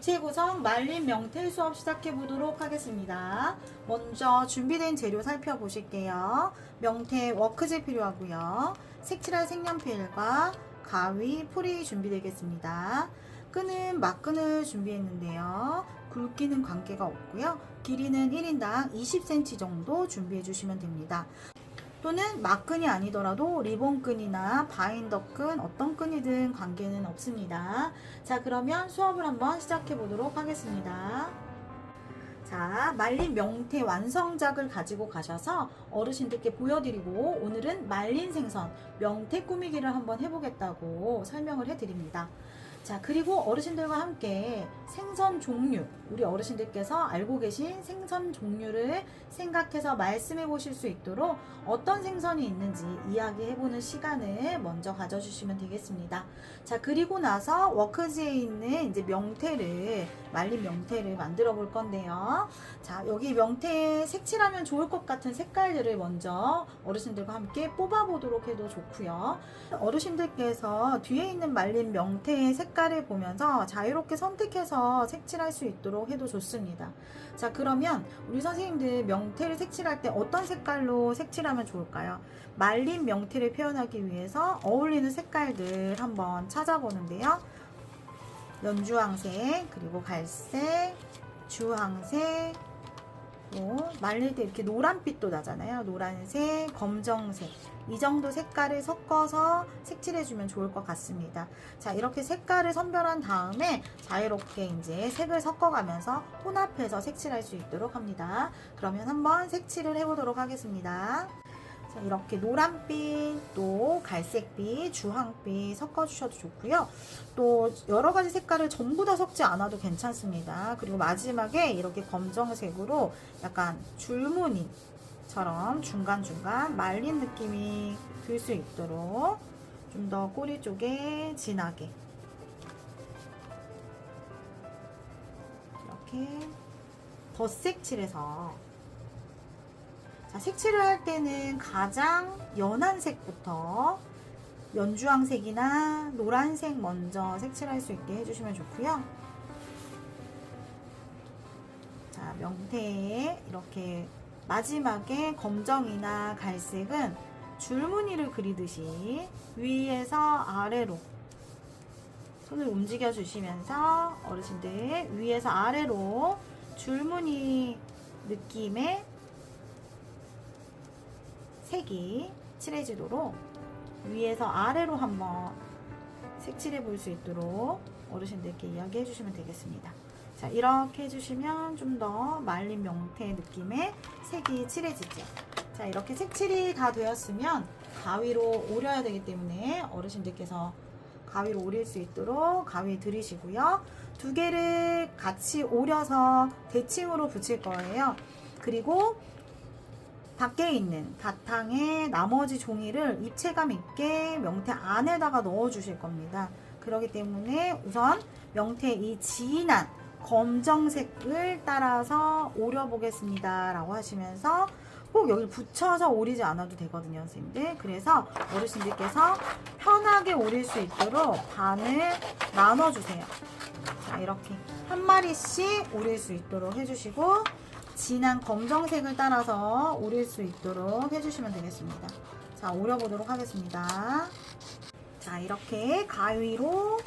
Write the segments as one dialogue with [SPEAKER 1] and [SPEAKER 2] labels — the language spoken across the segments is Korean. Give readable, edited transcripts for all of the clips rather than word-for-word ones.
[SPEAKER 1] 액체 구성 말린 명태 수업 시작해 보도록 하겠습니다. 먼저 준비된 재료 살펴보실게요. 명태 워크제 필요하고요. 색칠할 색연필과 가위, 풀이 준비되겠습니다. 끈은 막끈을 준비했는데요. 굵기는 관계가 없고요. 길이는 1인당 20cm 정도 준비해 주시면 됩니다. 또는 막끈이 아니더라도 리본끈이나 바인더끈 어떤 끈이든 관계는 없습니다. 자, 그러면 수업을 한번 시작해 보도록 하겠습니다. 자, 말린 명태 완성작을 가지고 가셔서 어르신들께 보여드리고 오늘은 말린 생선 명태 꾸미기를 한번 해보겠다고 설명을 해드립니다. 자, 그리고 어르신들과 함께 생선 종류, 우리 어르신들께서 알고 계신 생선 종류를 생각해서 말씀해 보실 수 있도록 어떤 생선이 있는지 이야기해보는 시간을 먼저 가져주시면 되겠습니다. 자, 그리고 나서 워크지에 있는 이제 명태를, 말린 명태를 만들어 볼 건데요. 자, 여기 명태에 색칠하면 좋을 것 같은 색깔들을 먼저 어르신들과 함께 뽑아보도록 해도 좋고요. 어르신들께서 뒤에 있는 말린 명태의 색깔을 보면서 자유롭게 선택해서 색칠할 수 있도록 해도 좋습니다. 자, 그러면 우리 선생님들 명태를 색칠할 때 어떤 색깔로 색칠하면 좋을까요? 말린 명태를 표현하기 위해서 어울리는 색깔들 한번 찾아보는데요. 연주황색, 그리고 갈색, 주황색, 말릴 때 이렇게 노란빛도 나잖아요. 노란색, 검정색, 이 정도 색깔을 섞어서 색칠해주면 좋을 것 같습니다. 자, 이렇게 색깔을 선별한 다음에 자유롭게 이제 색을 섞어가면서 혼합해서 색칠할 수 있도록 합니다. 그러면 한번 색칠을 해보도록 하겠습니다. 자, 이렇게 노란빛, 또 갈색빛, 주황빛 섞어주셔도 좋고요. 또 여러가지 색깔을 전부 다 섞지 않아도 괜찮습니다. 그리고 마지막에 이렇게 검정색으로 약간 줄무늬처럼 중간중간 말린 느낌이 들 수 있도록 좀 더 꼬리 쪽에 진하게 이렇게 덧색칠해서, 자, 색칠을 할 때는 가장 연한 색부터 연주황색이나 노란색 먼저 색칠할 수 있게 해주시면 좋고요. 자, 명태에 이렇게 마지막에 검정이나 갈색은 줄무늬를 그리듯이 위에서 아래로 손을 움직여 주시면서 어르신들 위에서 아래로 줄무늬 느낌의 색이 칠해지도록 위에서 아래로 한번 색칠해 볼 수 있도록 어르신들께 이야기해 주시면 되겠습니다. 자, 이렇게 해주시면 좀 더 말린 명태 느낌의 색이 칠해지죠. 자, 이렇게 색칠이 다 되었으면 가위로 오려야 되기 때문에 어르신들께서 가위로 오릴 수 있도록 가위 들이시고요. 두 개를 같이 오려서 대칭으로 붙일 거예요. 그리고 밖에 있는 바탕에 나머지 종이를 입체감 있게 명태 안에다가 넣어 주실 겁니다. 그렇기 때문에 우선 명태 이 진한 검정색을 따라서 오려 보겠습니다 라고 하시면서 꼭 여기 붙여서 오리지 않아도 되거든요, 선생님들. 그래서 어르신들께서 편하게 오릴 수 있도록 반을 나눠 주세요. 자, 이렇게 한 마리씩 오릴 수 있도록 해주시고 진한 검정색을 따라서 오릴 수 있도록 해주시면 되겠습니다. 자, 오려보도록 하겠습니다. 자, 이렇게 가위로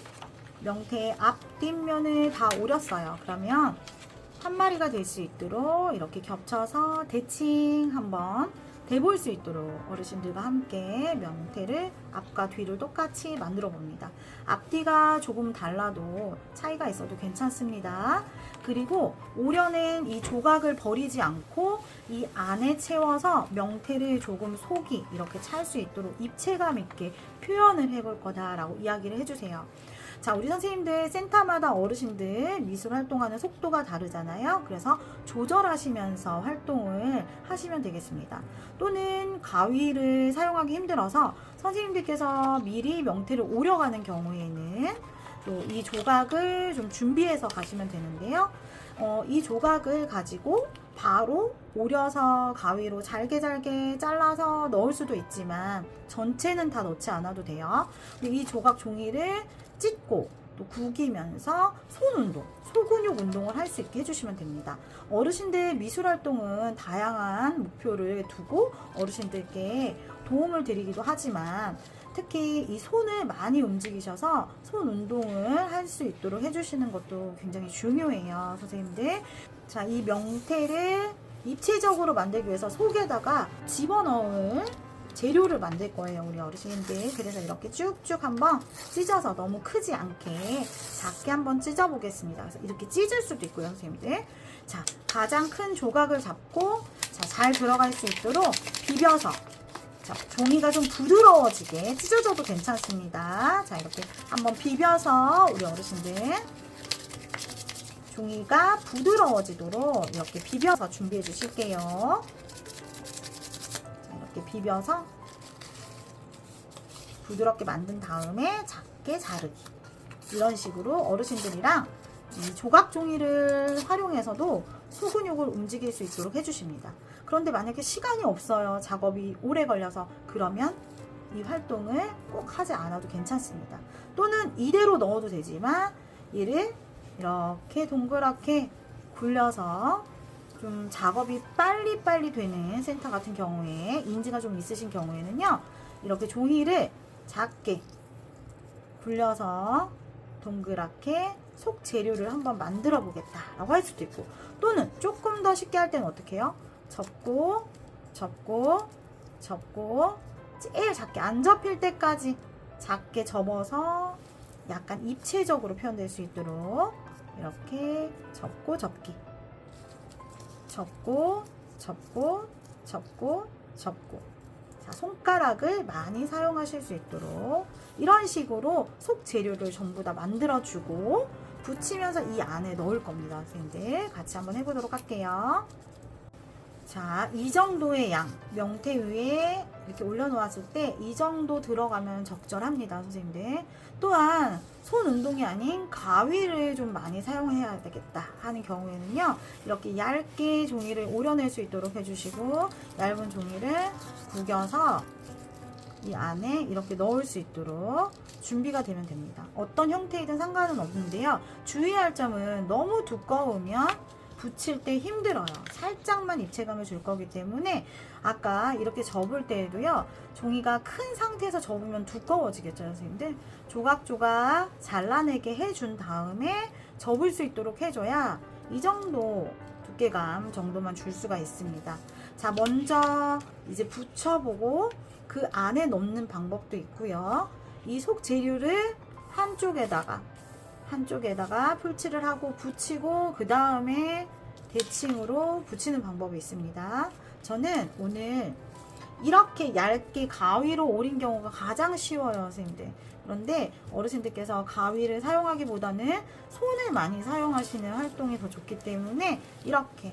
[SPEAKER 1] 명태의 앞뒷면을 다 오렸어요. 그러면 한 마리가 될 수 있도록 이렇게 겹쳐서 대칭 한번 대볼 수 있도록 어르신들과 함께 명태를 앞과 뒤를 똑같이 만들어 봅니다. 앞뒤가 조금 달라도 차이가 있어도 괜찮습니다. 그리고 오려낸 이 조각을 버리지 않고 이 안에 채워서 명태를 조금 속이 이렇게 찰 수 있도록 입체감 있게 표현을 해볼 거다라고 이야기를 해주세요. 자, 우리 선생님들 센터마다 어르신들 미술 활동하는 속도가 다르잖아요. 그래서 조절하시면서 활동을 하시면 되겠습니다. 또는 가위를 사용하기 힘들어서 선생님들께서 미리 명태를 오려가는 경우에는 또 이 조각을 좀 준비해서 가시면 되는데요. 이 조각을 가지고 바로 오려서 가위로 잘게 잘라서 넣을 수도 있지만 전체는 다 넣지 않아도 돼요. 이 조각 종이를 찢고 또 구기면서 손 운동, 소근육 운동을 할 수 있게 해주시면 됩니다. 어르신들 미술 활동은 다양한 목표를 두고 어르신들께 도움을 드리기도 하지만 특히 이 손을 많이 움직이셔서 손 운동을 할 수 있도록 해주시는 것도 굉장히 중요해요, 선생님들. 자, 이 명태를 입체적으로 만들기 위해서 속에다가 집어넣을 재료를 만들 거예요, 우리 어르신들. 그래서 이렇게 쭉쭉 한번 찢어서 너무 크지 않게 작게 한번 찢어 보겠습니다. 그래서 이렇게 찢을 수도 있고요, 선생님들. 자, 가장 큰 조각을 잡고 자, 잘 들어갈 수 있도록 비벼서 자, 종이가 좀 부드러워지게 찢어져도 괜찮습니다. 자, 이렇게 한번 비벼서 우리 어르신들 종이가 부드러워지도록 이렇게 비벼서 준비해 주실게요. 자, 이렇게 비벼서 부드럽게 만든 다음에 작게 자르기. 이런 식으로 어르신들이랑 이 조각 종이를 활용해서도 소근육을 움직일 수 있도록 해주십니다. 그런데 만약에 시간이 없어요, 작업이 오래 걸려서, 그러면 이 활동을 꼭 하지 않아도 괜찮습니다. 또는 이대로 넣어도 되지만 얘를 이렇게 동그랗게 굴려서 좀 작업이 빨리빨리 되는 센터 같은 경우에, 인지가 좀 있으신 경우에는요, 이렇게 종이를 작게 굴려서 동그랗게 속 재료를 한번 만들어 보겠다 라고 할 수도 있고, 또는 조금 더 쉽게 할 때는 어떻게 해요? 접고 접고 접고 제일 작게 안 접힐 때까지 작게 접어서 약간 입체적으로 표현될 수 있도록 이렇게 접고 접기, 접고 접고 접고 접고. 자, 손가락을 많이 사용하실 수 있도록 이런 식으로 속 재료를 전부 다 만들어주고 붙이면서 이 안에 넣을 겁니다, 선생님들. 같이 한번 해보도록 할게요. 자, 이 정도의 양, 명태 위에 이렇게 올려놓았을 때 이 정도 들어가면 적절합니다, 선생님들. 또한 손 운동이 아닌 가위를 좀 많이 사용해야 되겠다 하는 경우에는요, 이렇게 얇게 종이를 오려낼 수 있도록 해주시고 얇은 종이를 구겨서 이 안에 이렇게 넣을 수 있도록 준비가 되면 됩니다. 어떤 형태이든 상관은 없는데요, 주의할 점은 너무 두꺼우면 붙일 때 힘들어요. 살짝만 입체감을 줄 거기 때문에 아까 이렇게 접을 때에도요, 종이가 큰 상태에서 접으면 두꺼워지겠죠, 선생님들. 조각조각 잘라내게 해준 다음에 접을 수 있도록 해줘야 이 정도 두께감 정도만 줄 수가 있습니다. 자, 먼저 이제 붙여보고 그 안에 넣는 방법도 있고요. 이 속 재료를 한쪽에다가 풀칠을 하고 붙이고 그 다음에 대칭으로 붙이는 방법이 있습니다. 저는 오늘 이렇게 얇게 가위로 오린 경우가 가장 쉬워요, 선생님들. 그런데 어르신들께서 가위를 사용하기보다는 손을 많이 사용하시는 활동이 더 좋기 때문에 이렇게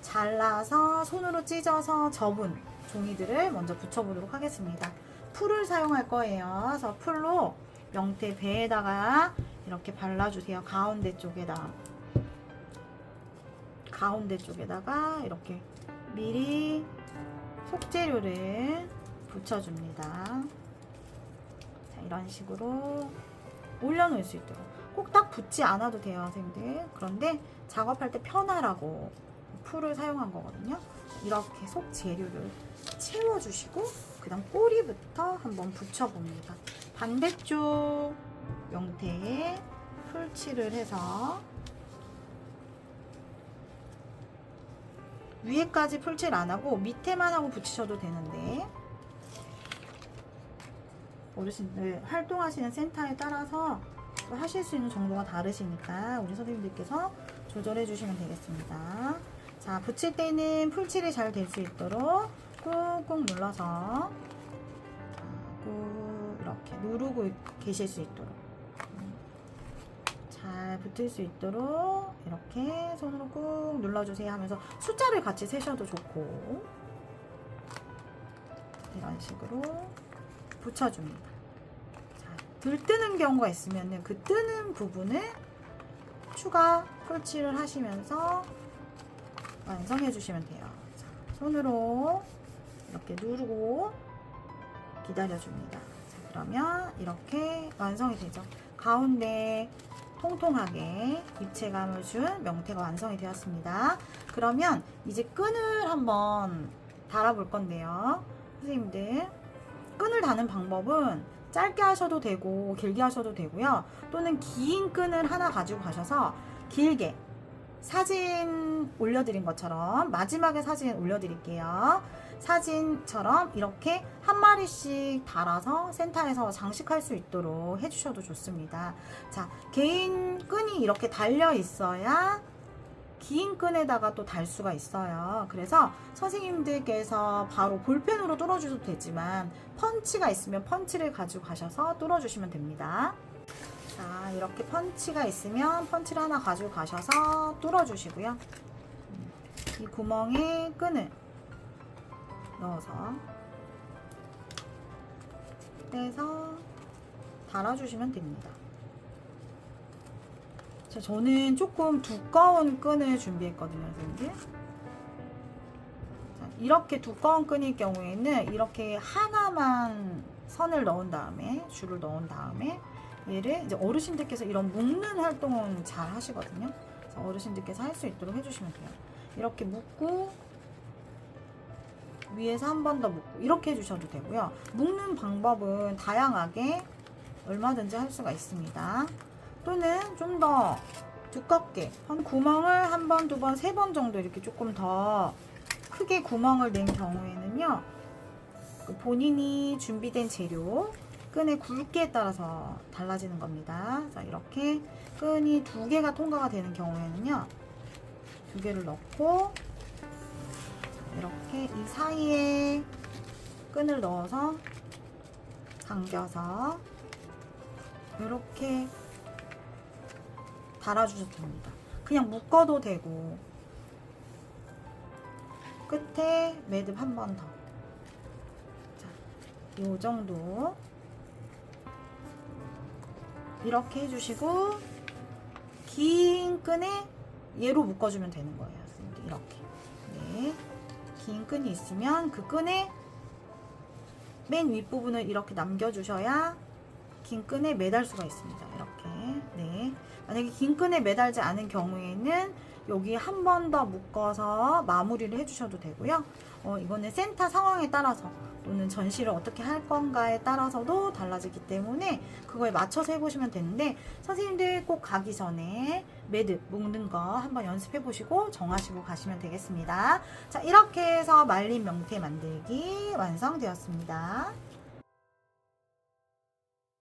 [SPEAKER 1] 잘라서 손으로 찢어서 접은 종이들을 먼저 붙여보도록 하겠습니다. 풀을 사용할 거예요. 그래서 풀로 명태 배에다가 이렇게 발라주세요. 가운데 쪽에다가 이렇게 미리 속재료를 붙여줍니다. 자, 이런 식으로 올려놓을 수 있도록. 꼭 딱 붙지 않아도 돼요, 선생님들. 그런데 작업할 때 편하라고 풀을 사용한 거거든요. 이렇게 속재료를 채워주시고 그 다음 꼬리부터 한번 붙여봅니다. 반대쪽 명태에 풀칠을 해서 위에까지 풀칠 안하고 밑에만 하고 붙이셔도 되는데, 어르신들 활동하시는 센터에 따라서 하실 수 있는 정도가 다르시니까 우리 선생님들께서 조절해 주시면 되겠습니다. 자, 붙일 때는 풀칠이 잘 될 수 있도록 꾹꾹 눌러서 꾹 이렇게 누르고 계실 수 있도록 잘 붙을 수 있도록 이렇게 손으로 꾹 눌러주세요 하면서 숫자를 같이 세셔도 좋고, 이런 식으로 붙여줍니다. 자, 들뜨는 경우가 있으면 그 뜨는 부분을 추가 풀칠을 하시면서 완성해 주시면 돼요. 자, 손으로 이렇게 누르고 기다려 줍니다. 자, 그러면 이렇게 완성이 되죠. 가운데 통통하게 입체감을 준 명태가 완성이 되었습니다. 그러면 이제 끈을 한번 달아볼 건데요. 선생님들, 끈을 다는 방법은 짧게 하셔도 되고 길게 하셔도 되고요. 또는 긴 끈을 하나 가지고 가셔서 길게 사진 올려드린 것처럼, 마지막에 사진 올려드릴게요. 사진처럼 이렇게 한 마리씩 달아서 센터에서 장식할 수 있도록 해주셔도 좋습니다. 자, 개인 끈이 이렇게 달려 있어야 긴 끈에다가 또 달 수가 있어요. 그래서 선생님들께서 바로 볼펜으로 뚫어주셔도 되지만 펀치가 있으면 펀치를 가지고 가셔서 뚫어주시면 됩니다. 자, 이렇게 펀치가 있으면 펀치를 하나 가지고 가셔서 뚫어주시고요. 이 구멍에 끈을 넣어서 떼서 달아주시면 됩니다. 자, 저는 조금 두꺼운 끈을 준비했거든요, 선생님들. 자, 이렇게 두꺼운 끈일 경우에는 이렇게 하나만 선을 넣은 다음에, 줄을 넣은 다음에 얘를 이제 어르신들께서 이런 묶는 활동은 잘 하시거든요. 그래서 어르신들께서 할 수 있도록 해주시면 돼요. 이렇게 묶고 위에서 한 번 더 묶고 이렇게 해주셔도 되고요. 묶는 방법은 다양하게 얼마든지 할 수가 있습니다. 또는 좀 더 두껍게 구멍을 한 번, 두 번, 세 번 정도 이렇게 조금 더 크게 구멍을 낸 경우에는요, 본인이 준비된 재료, 끈의 굵기에 따라서 달라지는 겁니다. 자, 이렇게 끈이 2개가 통과가 되는 경우에는요, 2개를 넣고 이렇게 이 사이에 끈을 넣어서 당겨서 이렇게 달아주셔도 됩니다. 그냥 묶어도 되고 끝에 매듭 한 번 더. 자, 요 정도 이렇게 해주시고 긴 끈에 얘로 묶어주면 되는 거예요. 이렇게. 네. 긴 끈이 있으면 그 끈에 맨 윗부분을 이렇게 남겨주셔야 긴 끈에 매달 수가 있습니다. 이렇게. 네. 만약에 긴 끈에 매달지 않은 경우에는 여기 한 번 더 묶어서 마무리를 해주셔도 되고요. 이거는 센터 상황에 따라서 또는 전시를 어떻게 할 건가에 따라서도 달라지기 때문에 그거에 맞춰서 해보시면 되는데, 선생님들 꼭 가기 전에 매듭 묶는 거 한번 연습해 보시고 정하시고 가시면 되겠습니다. 자, 이렇게 해서 말린 명태 만들기 완성되었습니다.